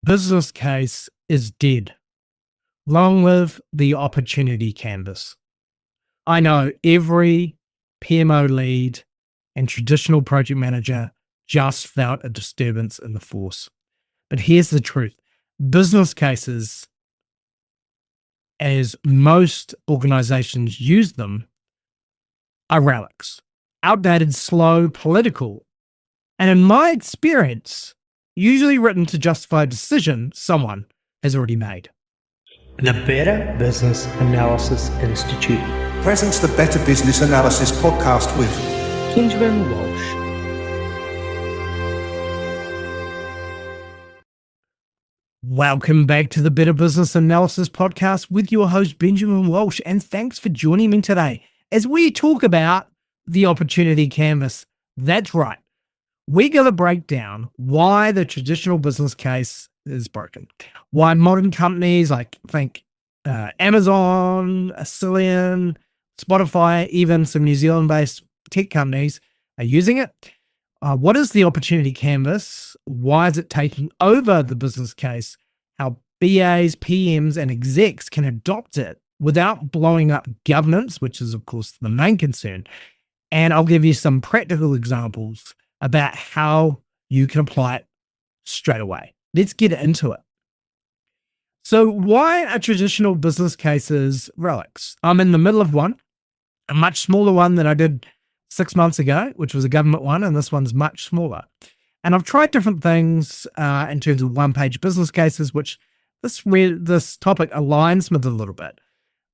Business case is dead. Long live the opportunity canvas. I know every PMO lead and traditional project manager just felt a disturbance in the force. But here's the truth. Business cases, as most organizations use them, are relics. Outdated, slow, political, and in my experience, usually written to justify a decision someone has already made. The Better Business Analysis Institute presents the Better Business Analysis podcast with Benjamin Walsh. Welcome back to the Better Business Analysis podcast with your host, Benjamin Walsh, and thanks for joining me today as we talk about the opportunity canvas. That's right. We're going to break down why the traditional business case is broken, why modern companies like Amazon, Asilian, Spotify, even some New Zealand-based tech companies are using it. What is the opportunity canvas? Why is it taking over the business case? How BAs, PMs, and execs can adopt it without blowing up governance, which is, of course, the main concern. And I'll give you some practical examples about how you can apply it straight away. Let's get into it. So why are traditional business cases relics? I'm in the middle of one, a much smaller one than I did 6 months ago, which was a government one, and this one's much smaller. And I've tried different things in terms of one-page business cases, which this topic aligns with a little bit.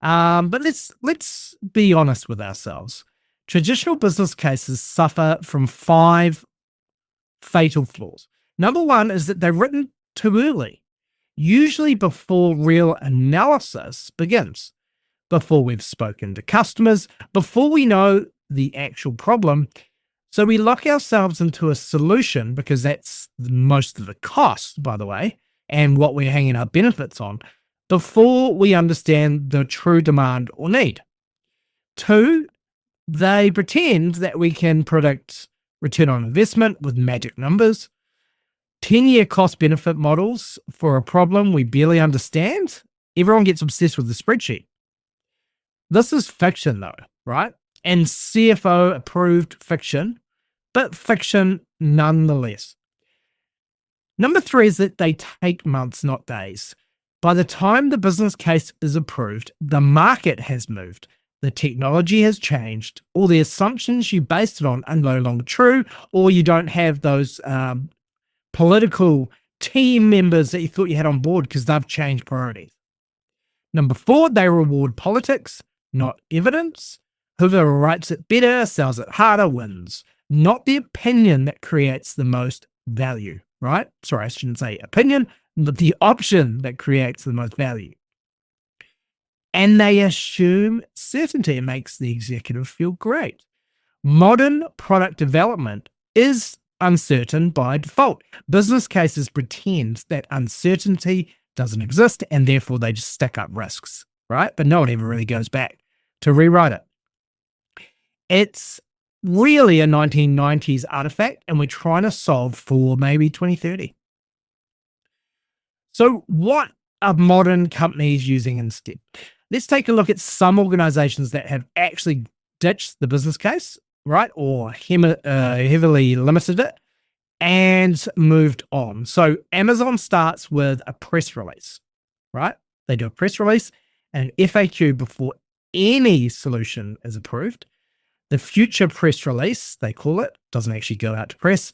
But let's be honest with ourselves. Traditional business cases suffer from 5 fatal flaws. Number one is that they're written too early, usually before real analysis begins, before we've spoken to customers, before we know the actual problem. So we lock ourselves into a solution because that's most of the cost, by the way, and what we're hanging our benefits on before we understand the true demand or need. 2, they pretend that we can predict return on investment with magic numbers. 10-year cost-benefit models for a problem we barely understand. Everyone gets obsessed with the spreadsheet. This is fiction, though, right? And CFO-approved fiction, but fiction nonetheless. Number 3 is that they take months, not days. By the time the business case is approved, the market has moved. The technology has changed. All the assumptions you based it on are no longer true, or you don't have those political team members that you thought you had on board because they've changed priorities. Number 4, they reward politics, not evidence. Whoever writes it better, sells it harder, wins. Not the opinion that creates the most value, right? Sorry, I shouldn't say opinion, but the option that creates the most value. And they assume certainty. It makes the executive feel great. Modern product development is uncertain by default. Business cases pretend that uncertainty doesn't exist and therefore they just stack up risks, right? But no one ever really goes back to rewrite it. It's really a 1990s artifact and we're trying to solve for maybe 2030. So what are modern companies using instead? Let's take a look at some organizations that have actually ditched the business case, right? Or heavily limited it and moved on. So Amazon starts with a press release, right? They do a press release and an FAQ before any solution is approved. The future press release, they call it, doesn't actually go out to press,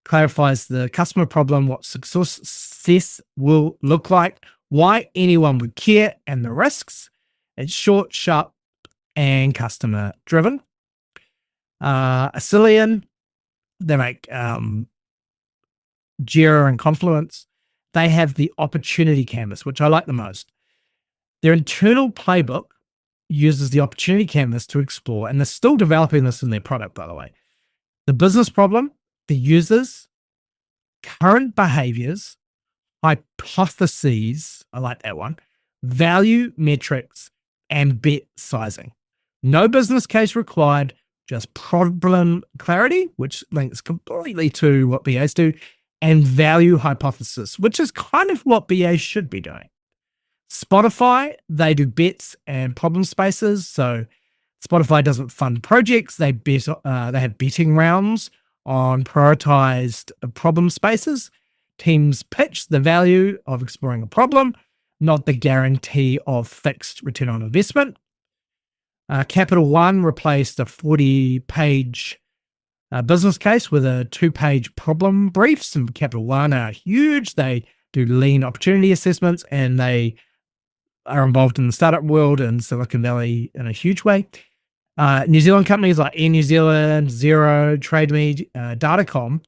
clarifies the customer problem, what success will look like, why anyone would care, and the risks. It's short, sharp, and customer driven. Asilian, they make Jira and Confluence. They have the opportunity canvas, which I like the most. Their internal playbook uses the opportunity canvas to explore, and they're still developing this in their product, by the way. The business problem, the users, current behaviors, hypotheses, I like that one, value metrics, and bet sizing. No business case required, just problem clarity, which links completely to what BAs do, and value hypothesis, which is kind of what BA should be doing. Spotify, they do bets and problem spaces. So Spotify doesn't fund projects. They have betting rounds on prioritized problem spaces. Teams pitch the value of exploring a problem, not the guarantee of fixed return on investment. Capital One replaced a 40-page business case with a 2-page problem briefs. And Capital One are huge. They do lean opportunity assessments, and they are involved in the startup world in Silicon Valley in a huge way. New Zealand companies like Air New Zealand, Xero, TradeMe, Datacom,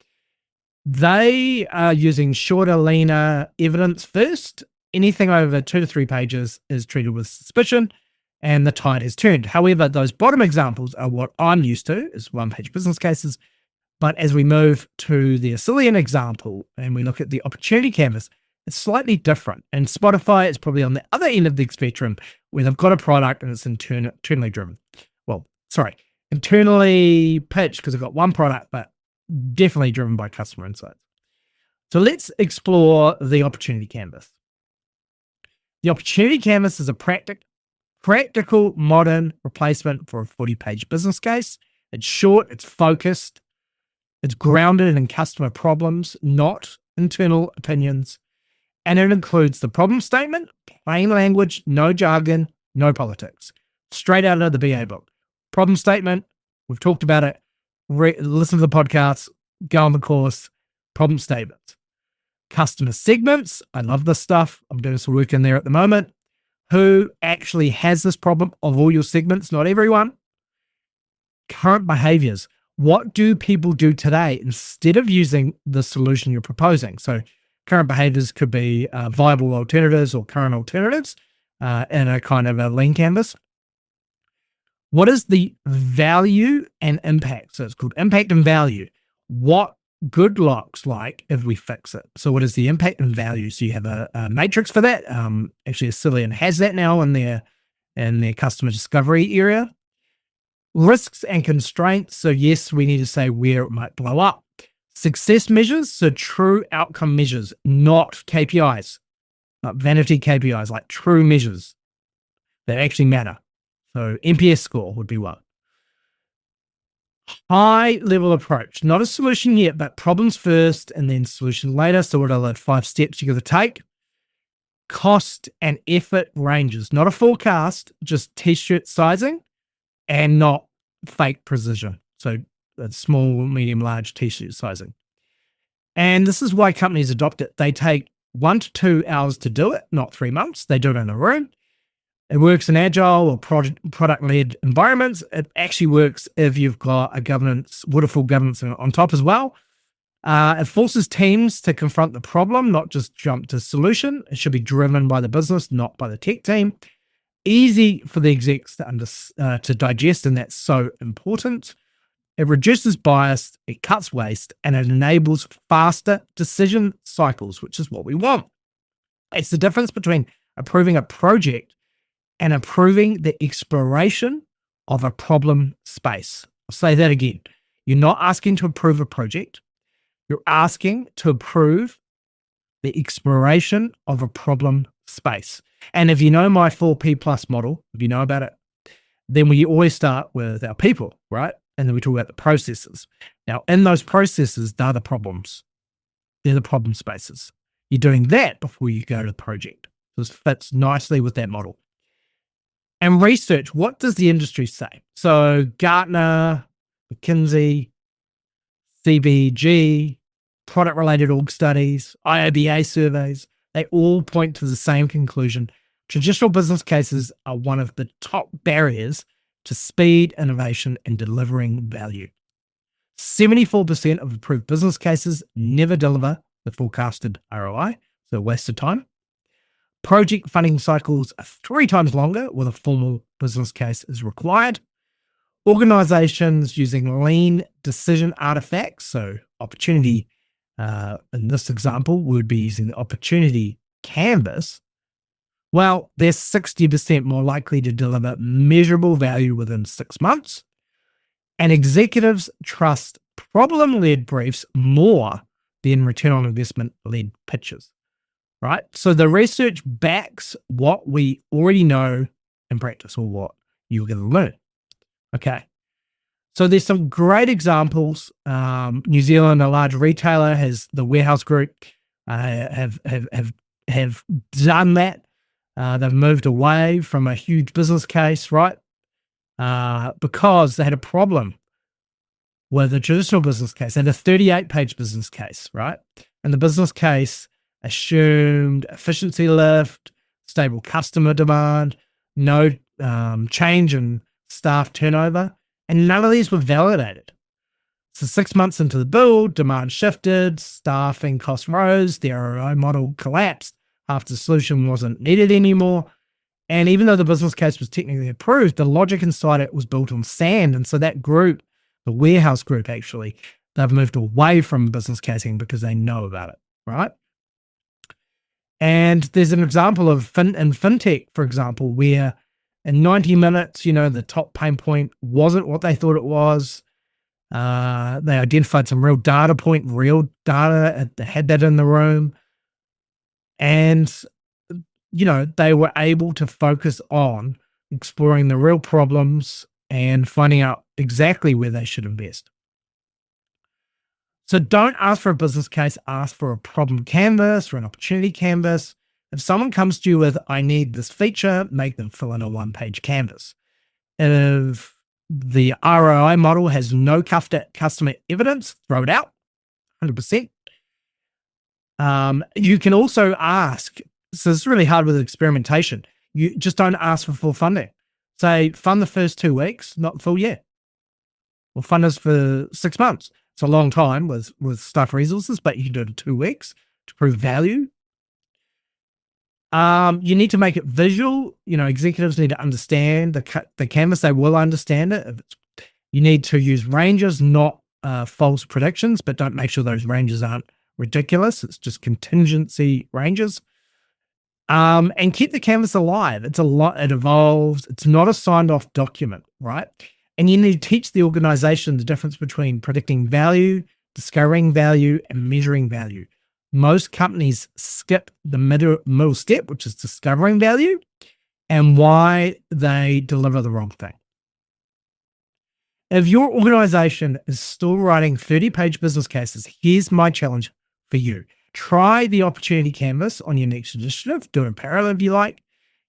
they are using shorter, leaner evidence first. Anything over 2 to 3 pages is treated with suspicion, and the tide has turned. However, those bottom examples are what I'm used to, is 1-page business cases. But as we move to the Acilian example and we look at the opportunity canvas, it's slightly different. And Spotify is probably on the other end of the spectrum, where they've got a product and it's internally driven. Internally pitched because they've got one product, but definitely driven by customer insights. So let's explore the opportunity canvas. The opportunity canvas is a practical, modern replacement for a 40-page business case. It's short, it's focused, it's grounded in customer problems, not internal opinions. And it includes the problem statement, plain language, no jargon, no politics. Straight out of the BA book. Problem statement, we've talked about it. Listen to the podcast, go on the course. Problem statements. Customer segments, I love this stuff. I'm doing some work in there at the moment. Who actually has this problem of all your segments? Not everyone. Current behaviors. What do people do today instead of using the solution you're proposing? So current behaviors could be viable alternatives or current alternatives in a kind of a lean canvas. What is the value and impact? So it's called impact and value. What good looks like if we fix it. So what is the impact and value? So you have a matrix for that. Actually, Acilian has that now in their customer discovery area. Risks and constraints. So yes, we need to say where it might blow up. Success measures. So true outcome measures, not KPIs, not vanity KPIs, like true measures that actually matter. So NPS score would be one. High level approach, not a solution yet, but problems first and then solution later. So what are the 5 steps you're going to take? Cost and effort ranges, not a forecast, just t-shirt sizing and not fake precision. So small, medium, large t-shirt sizing. And this is why companies adopt it. They take 1 to 2 hours to do it, not 3 months. They do it in a room. It works in agile or product-led environments. It actually works if you've got a waterfall governance on top as well. It forces teams to confront the problem, not just jump to solution. It should be driven by the business, not by the tech team. Easy for the execs to digest, and that's so important. It reduces bias, it cuts waste, and it enables faster decision cycles, which is what we want. It's the difference between approving a project and approving the exploration of a problem space. I'll say that again. You're not asking to approve a project. You're asking to approve the exploration of a problem space. And if you know my 4P plus model, if you know about it, then we always start with our people, right? And then we talk about the processes. Now, in those processes, they're the problems. They're the problem spaces. You're doing that before you go to the project. This fits nicely with that model. And research, what does the industry say? So Gartner, McKinsey, CBG, product-related org studies, IOBA surveys, they all point to the same conclusion. Traditional business cases are one of the top barriers to speed, innovation, and delivering value. 74% of approved business cases never deliver the forecasted ROI, so a waste of time. Project funding cycles are 3 times longer when a formal business case is required. Organizations using lean decision artifacts, so opportunity, in this example, we would be using the opportunity canvas. Well, they're 60% more likely to deliver measurable value within 6 months. And executives trust problem-led briefs more than return on investment led pitches, right? So the research backs what we already know in practice, or what you're going to learn. Okay. So there's some great examples. New Zealand, a large retailer, has the Warehouse Group have done that. They've moved away from a huge business case, right? Because they had a problem with a traditional business case. They had a 38-page business case, right? And the business case assumed efficiency lift, stable customer demand, no change in staff turnover, and none of these were validated. So 6 months into the build, demand shifted, staffing costs rose, the ROI model collapsed, half the solution wasn't needed anymore. And even though the business case was technically approved, the logic inside it was built on sand. And so that group, the Warehouse Group actually, they've moved away from business casing because they know about it, right? And there's an example of in fintech, for example, where in 90 minutes, the top pain point wasn't what they thought it was. They identified some real data, they had that in the room. And, they were able to focus on exploring the real problems and finding out exactly where they should invest. So don't ask for a business case, ask for a problem canvas or an opportunity canvas. If someone comes to you with, I need this feature, make them fill in a one-page canvas. If the ROI model has no customer evidence, throw it out, 100%. You can also ask, so it's really hard with experimentation. You just don't ask for full funding. Say, fund the first 2 weeks, not the full year. Or fund us for 6 months. It's a long time with staff resources, but you can do it in 2 weeks to prove value. You need to make it visual. Executives need to understand the canvas. They will understand it. You need to use ranges, not false predictions, but don't make sure those ranges aren't ridiculous. It's just contingency ranges. And keep the canvas alive. It evolves. It's not a signed off document, right? And you need to teach the organization the difference between predicting value, discovering value, and measuring value. Most companies skip the middle step, which is discovering value, and why they deliver the wrong thing. If your organization is still writing 30-page business cases, here's my challenge for you. Try the opportunity canvas on your next initiative. Do it in parallel if you like.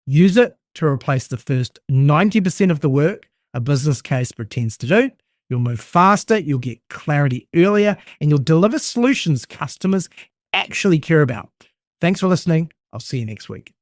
Use it to replace the first 90% of the work a business case pretends to do. You'll move faster, you'll get clarity earlier, and you'll deliver solutions customers actually care about. Thanks for listening. I'll see you next week.